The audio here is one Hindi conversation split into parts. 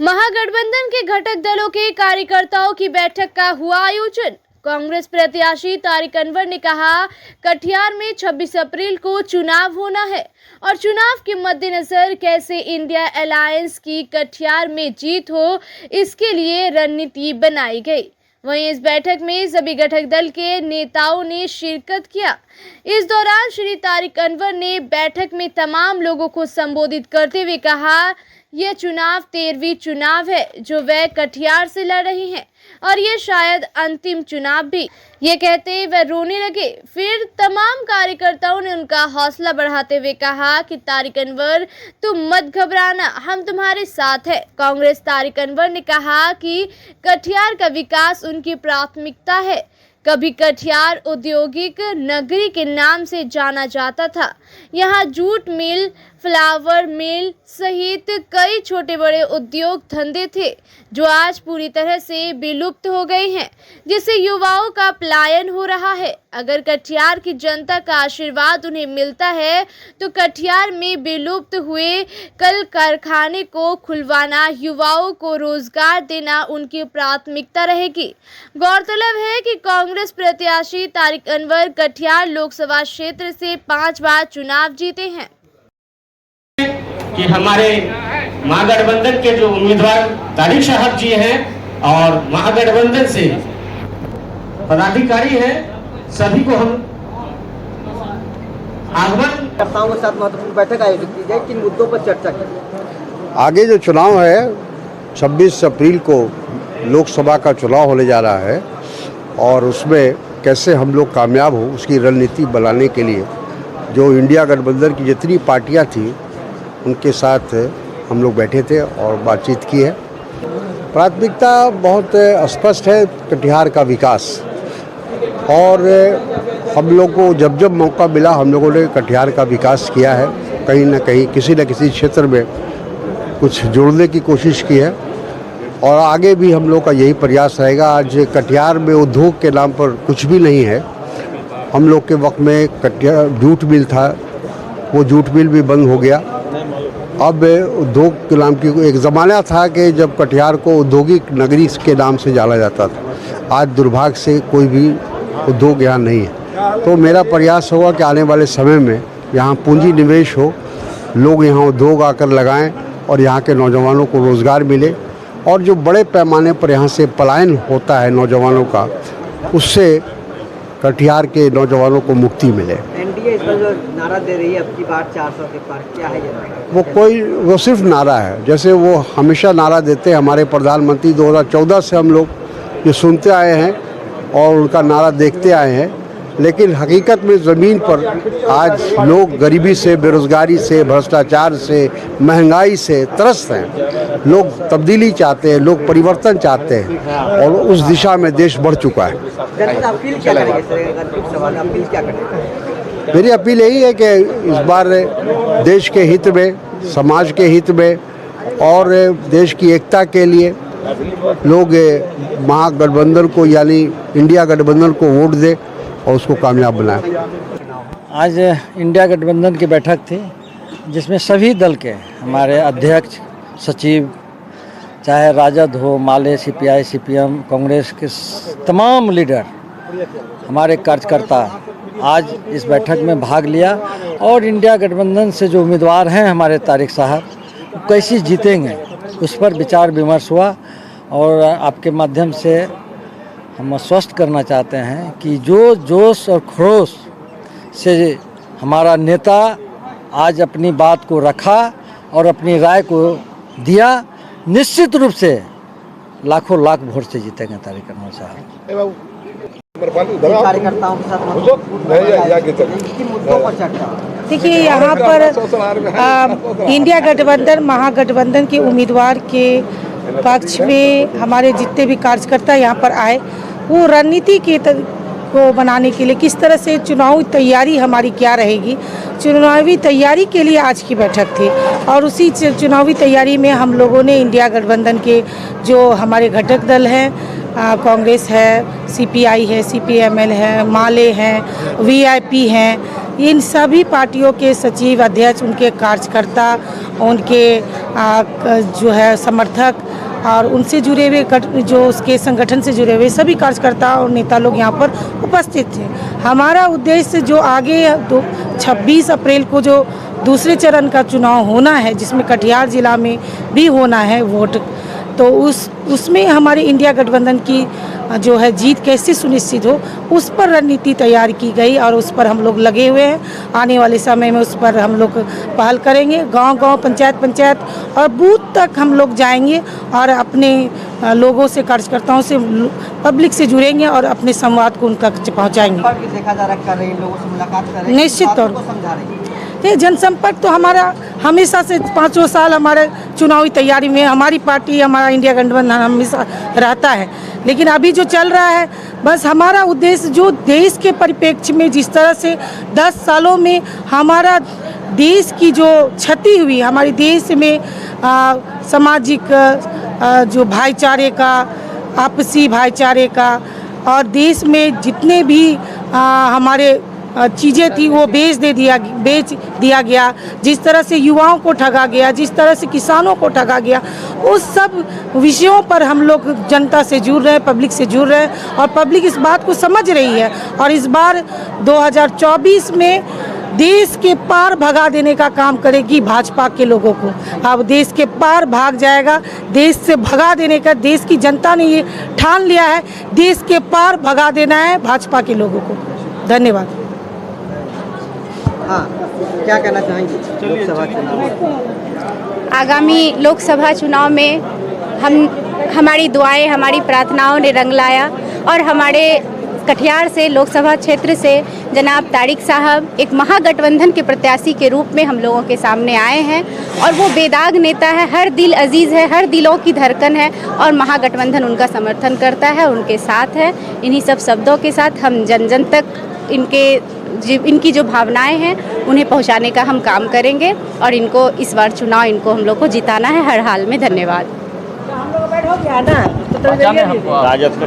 महागठबंधन के घटक दलों के कार्यकर्ताओं की बैठक का हुआ आयोजन। कांग्रेस प्रत्याशी तारिक अनवर ने कहा, कटिहार में 26 अप्रैल को चुनाव होना है और चुनाव के मद्देनजर कैसे इंडिया अलायंस की कटिहार में जीत हो, इसके लिए रणनीति बनाई गई। वहीं इस बैठक में सभी घटक दल के नेताओं ने शिरकत किया। इस दौरान श्री तारिक अनवर ने बैठक में तमाम लोगों को संबोधित करते हुए कहा, यह चुनाव 13वीं चुनाव है जो वह कटिहार से लड़ रही हैं और ये शायद अंतिम चुनाव भी। ये कहते वह रोने लगे। फिर तमाम कार्यकर्ताओं ने उनका हौसला बढ़ाते हुए कहा कि तारिक अनवर, तुम मत घबराना, हम तुम्हारे साथ हैं। कांग्रेस तारिक अनवर ने कहा कि कटिहार का विकास उनकी प्राथमिकता है। कभी कटिहार औद्योगिक नगरी के नाम से जाना जाता था। यहाँ जूट मिल, फ्लावर मिल सहित कई छोटे बड़े उद्योग धंधे थे जो आज पूरी तरह से विलुप्त हो गए हैं, जिससे युवाओं का पलायन हो रहा है। अगर कटिहार की जनता का आशीर्वाद उन्हें मिलता है तो कटिहार में विलुप्त हुए कल कारखाने को खुलवाना, युवाओं को रोजगार देना उनकी प्राथमिकता रहेगी। गौरतलब है कि कांग्रेस प्रत्याशी तारिक अनवर कटिहार लोकसभा क्षेत्र से 5 बार चुनाव जीते हैं। कि हमारे महागठबंधन के जो उम्मीदवार तारिक साहब जी हैं और महागठबंधन से पदाधिकारी हैं, सभी को हम आह्वान कर्ताओं के साथ महत्वपूर्ण बैठक आयोजित की जाए। किन मुद्दों पर चर्चा की? आगे जो चुनाव है 26 अप्रैल को लोकसभा का चुनाव होने जा रहा है और उसमें कैसे हम लोग कामयाब हो उसकी रणनीति बनाने के लिए जो इंडिया गठबंधन की जितनी पार्टियां थी उनके साथ हम लोग बैठे थे और बातचीत की है। प्राथमिकता बहुत स्पष्ट है, कटिहार का विकास। और हम लोग को जब जब मौका मिला हम लोगों ने कटिहार का विकास किया है। कहीं ना कहीं किसी न किसी क्षेत्र में कुछ जोड़ने की कोशिश की है और आगे भी हम लोग का यही प्रयास रहेगा। आज कटिहार में उद्योग के नाम पर कुछ भी नहीं है। हम लोग के वक्त में कटिहार जूट मिल था, वो जूट मिल भी बंद हो गया। अब उद्योग के नाम की एक ज़माना था कि जब कटिहार को औद्योगिक नगरी के नाम से जाना जाता था। आज दुर्भाग्य से कोई भी उद्योग यहाँ नहीं है। तो मेरा प्रयास होगा कि आने वाले समय में यहाँ पूंजी निवेश हो, लोग यहाँ उद्योग आकर लगाएं और यहाँ के नौजवानों को रोज़गार मिले और जो बड़े पैमाने पर यहाँ से पलायन होता है नौजवानों का, उससे कटिहार के नौजवानों को मुक्ति मिले। एनडीए इस पर जो नारा दे रही है, अब की बार 400 के पार, क्या है ये नारा? वो सिर्फ नारा है, जैसे वो हमेशा नारा देते हैं। हमारे प्रधानमंत्री 2014 से हम लोग ये सुनते आए हैं और उनका नारा देखते आए हैं, लेकिन हकीकत में ज़मीन पर आज लोग गरीबी से, बेरोज़गारी से, भ्रष्टाचार से, महंगाई से त्रस्त हैं। लोग तब्दीली चाहते हैं, लोग परिवर्तन चाहते हैं और उस दिशा में देश बढ़ चुका है। अपील क्या करेंगे सर? अपील क्या करेंगे? मेरी अपील यही है कि इस बार देश के हित में, समाज के हित में और देश की एकता के लिए लोग महागठबंधन को यानी इंडिया गठबंधन को वोट दें और उसको कामयाब बनाएं। आज इंडिया गठबंधन की बैठक थी जिसमें सभी दल के हमारे अध्यक्ष, सचिव, चाहे राजद हो, माले, सीपीआई, सीपीएम, कांग्रेस के तमाम लीडर, हमारे कार्यकर्ता आज इस बैठक में भाग लिया और इंडिया गठबंधन से जो उम्मीदवार हैं हमारे तारिक साहब कैसे जीतेंगे उस पर विचार विमर्श हुआ। और आपके माध्यम से हम आश्वस्त करना चाहते हैं कि जो जोश और खरोश से हमारा नेता आज अपनी बात को रखा और अपनी राय को दिया, निश्चित रूप से लाखों लाख वोट से जीतेंगे तारिक अनवर साहब। कार्यकर्ताओं के साथ किन मुद्दों पर चर्चा? देखिए, यहाँ पर इंडिया गठबंधन, महागठबंधन के उम्मीदवार के पक्ष में हमारे जितने भी कार्यकर्ता यहाँ पर आए, वो रणनीति को बनाने के लिए किस तरह से चुनावी तैयारी हमारी क्या रहेगी, चुनावी तैयारी के लिए आज की बैठक थी। और उसी चुनावी तैयारी में हम लोगों ने इंडिया गठबंधन के जो हमारे घटक दल हैं, कांग्रेस है, सीपीआई है, सीपीएमएल है, माले हैं, वीआईपी हैं, इन सभी पार्टियों के सचिव, अध्यक्ष, उनके कार्यकर्ता, उनके जो है समर्थक और उनसे जुड़े हुए जो उसके संगठन से जुड़े हुए सभी कार्यकर्ता और नेता लोग यहाँ पर उपस्थित थे। हमारा उद्देश्य जो आगे 26 अप्रैल को जो दूसरे चरण का चुनाव होना है, जिसमें कटिहार जिला में भी होना है वोट, तो उसमें हमारी इंडिया गठबंधन की जो है जीत कैसे सुनिश्चित हो, उस पर रणनीति तैयार की गई और उस पर हम लोग लगे हुए हैं। आने वाले समय में उस पर हम लोग पहल करेंगे। गांव-गांव, पंचायत और बूथ तक हम लोग जाएंगे और अपने लोगों से, कार्यकर्ताओं से, पब्लिक से जुड़ेंगे और अपने संवाद को उन तक पहुँचाएँगे। देखा जा रहा है, कर रहे हैं, लोगों से मुलाकात कर रहे हैं, निश्चित तौर पर समझा रहे हैं। ये जनसंपर्क तो हमारा हमेशा से 5 साल हमारे चुनावी तैयारी में हमारी पार्टी, हमारा इंडिया गठबंधन हमेशा रहता है। लेकिन अभी जो चल रहा है, बस हमारा उद्देश्य जो देश के परिप्रेक्ष्य में जिस तरह से 10 सालों में हमारा देश की जो क्षति हुई, हमारे देश में सामाजिक जो भाईचारे का, आपसी भाईचारे का, और देश में जितने भी हमारे चीज़ें थी वो बेच दिया गया, जिस तरह से युवाओं को ठगा गया, जिस तरह से किसानों को ठगा गया, उस सब विषयों पर हम लोग जनता से जुड़ रहे हैं, पब्लिक से जुड़ रहे हैं और पब्लिक इस बात को समझ रही है। और इस बार 2024 में देश के पार भगा देने का काम करेगी भाजपा के लोगों को। अब देश के पार भाग जाएगा, देश से भगा देने का देश की जनता ने ये ठान लिया है, देश के पार भगा देना है भाजपा के लोगों को। धन्यवाद। हाँ, क्या कहना चाहेंगे लोकसभा चुनाव? आगामी लोकसभा चुनाव में हमारी दुआएं, हमारी प्रार्थनाओं ने रंग लाया और हमारे कटिहार से लोकसभा क्षेत्र से जनाब तारिक साहब एक महागठबंधन के प्रत्याशी के रूप में हम लोगों के सामने आए हैं और वो बेदाग नेता है, हर दिल अजीज़ है, हर दिलों की धड़कन है और महागठबंधन उनका समर्थन करता है, उनके साथ है। इन्हीं सब शब्दों के साथ हम जन जन तक इनकी जो भावनाएं हैं उन्हें पहुंचाने का हम काम करेंगे और इनको इस बार चुनाव इनको हम लोग को जिताना है हर हाल में। धन्यवाद। राजद का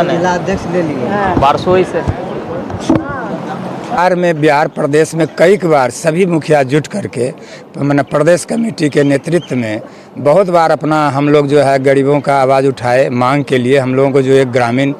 जिला अध्यक्ष ले लिए बारसोई से बिहार प्रदेश में कई बार सभी मुखिया जुट करके मैंने प्रदेश कमेटी के नेतृत्व में बहुत बार अपना हम लोग जो है गरीबों का आवाज़ उठाए, मांग के लिए हम लोगों को जो एक ग्रामीण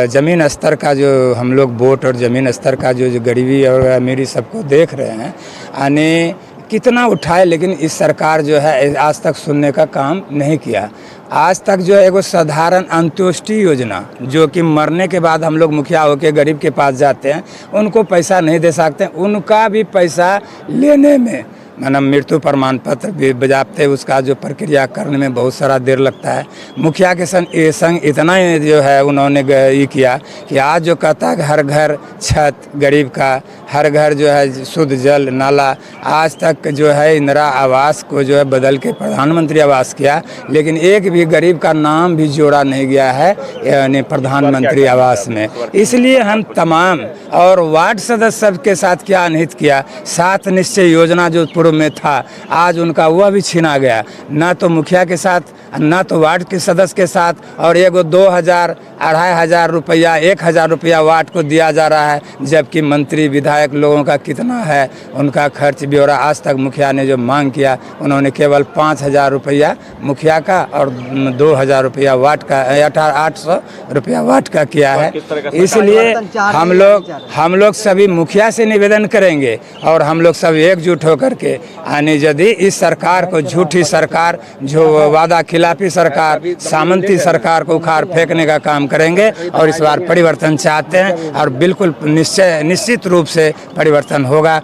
ज़मीन स्तर का जो हम लोग वोट और ज़मीन स्तर का जो गरीबी और अमीरी सबको देख रहे हैं, यानी कितना उठाए, लेकिन इस सरकार जो है आज तक सुनने का काम नहीं किया। आज तक जो है एक साधारण अंत्योष्टि योजना, जो कि मरने के बाद हम लोग मुखिया होकर गरीब के पास जाते हैं, उनको पैसा नहीं दे सकते, उनका भी पैसा लेने में माना मृत्यु प्रमाण पत्र भी बजाते उसका जो प्रक्रिया करने में बहुत सारा देर लगता है। मुखिया के संग इतना जो है उन्होंने ये किया कि आज जो कहता है हर घर छत गरीब का, हर घर जो है शुद्ध जल नाला, आज तक जो है इंदिरा आवास को जो है बदल के प्रधानमंत्री आवास किया, लेकिन एक भी गरीब का नाम भी जोड़ा नहीं गया है यानी प्रधानमंत्री आवास में। इसलिए हम तमाम और वार्ड सदस्य सबके साथ क्या अनहित किया, 7 निश्चय योजना जो में था आज उनका वह भी छीना गया, ना तो मुखिया के साथ ना तो वार्ड के सदस्य के साथ, और एगो 2000 2500 रुपया 1000 रुपया वार्ड को दिया जा रहा है, जबकि मंत्री विधायक लोगों का कितना है उनका खर्च ब्यौरा आज तक मुखिया ने जो मांग किया उन्होंने केवल 5000 रुपया मुखिया का और 2000 रुपया वार्ड का 800 रुपया वार्ड का किया है। इसलिए हम लोग सभी मुखिया से निवेदन करेंगे और हम लोग सब एकजुट होकर के यानी यदि इस सरकार को झूठी सरकार, जो वादा खिलाफी सरकार, सामंती सरकार को उखाड़ फेंकने का काम करेंगे और इस बार परिवर्तन चाहते हैं और बिल्कुल निश्चित रूप से परिवर्तन होगा।